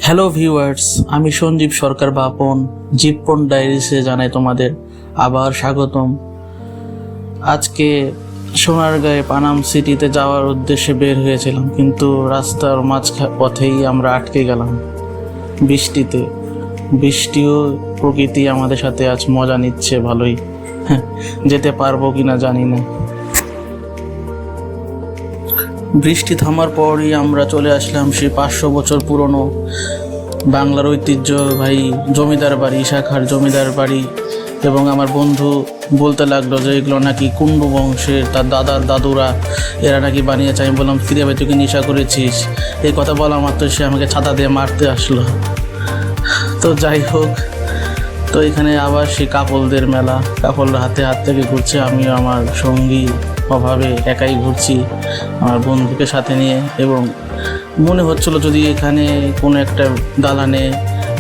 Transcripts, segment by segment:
Hello viewers, আমি সঞ্জীব সরকার বাপন জীবপন ডায়েরিসে জানাই তোমাদের আবার স্বাগতম। আজকে সোনারগাঁয়ে পানাম সিটিতে যাওয়ার উদ্দেশ্যে বের হয়েছিলাম, কিন্তু রাস্তার পথেই আমরা আটকে গেলাম বৃষ্টিতে। বৃষ্টিও প্রকৃতি আমাদের সাথে আজ মজা নিচ্ছে ভালোই। যেতে পারবো কিনা জানি না। বৃষ্টি থামার পরই আমরা চলে আসলাম সেই 500 বছর পুরনো বাংলার ঐতিহ্যবাহী জমিদার বাড়ি, শাখার জমিদার বাড়ি। এবং আমার বন্ধু বলতে লাগলো যে এগুলো নাকি কুণ্ডু বংশের, তার দাদার দাদুরা এরা নাকি বানিয়েছে। আমি বললাম, কিরে ভাই, তুই কি নেশা করেছিস? এই কথা বলা মাত্র সে আমাকে ছাতা দিয়ে মারতে আসলো। তো যাই হোক, তো এখানে আবার সেই কাপলদের মেলা, কাপলরা হাতে হাত থেকে ঘুরছে। আমিও আমার সঙ্গী অভাবে একাই ঘুরছি আমার বন্ধুকে সাথে নিয়ে। এবং মনে হচ্ছিল যদি এখানে কোনো একটা দালানে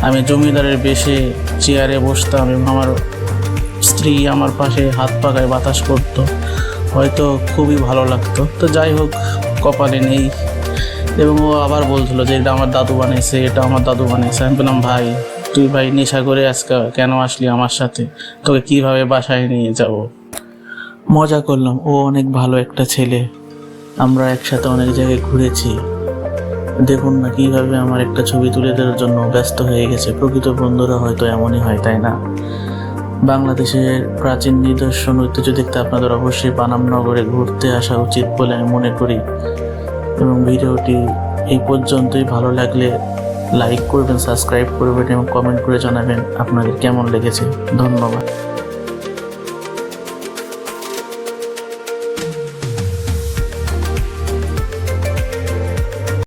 আমি জমিদারের বেশে চেয়ারে বসতাম এবং আমার স্ত্রী আমার পাশে হাত পাকায় বাতাস করতো, হয়তো খুবই ভালো লাগতো। তো যাই হোক, কপালে নেই। এবং ও আবার বলছিল যে এটা আমার দাদু বানিয়েছে, এটা আমার দাদু বানিয়েছে। আমি বললাম, ভাই তুই ভাই নেশা করে আজকে কেন আসলি আমার সাথে? তোকে কিভাবে বাসায় নিয়ে যাব? মজা করলাম, ও অনেক ভালো একটা ছেলে। আমরা একসাথে অনেক জায়গায় ঘুরেছি। দেখুন না কীভাবে আমার একটা ছবি তুলে দেওয়ার জন্য ব্যস্ত হয়ে গেছে। প্রকৃত বন্ধুরা হয়তো এমনই হয়, তাই না? বাংলাদেশের প্রাচীন নিদর্শন ঐতিহ্য দেখতে আপনাদের অবশ্যই পানাম নগরে ঘুরতে আসা উচিত বলে আমি মনে করি। এবং ভিডিওটি এই পর্যন্তই। ভালো লাগলে লাইক করবেন, সাবস্ক্রাইব করবেন এবং কমেন্ট করে জানাবেন আপনাদের কেমন লেগেছে। ধন্যবাদ।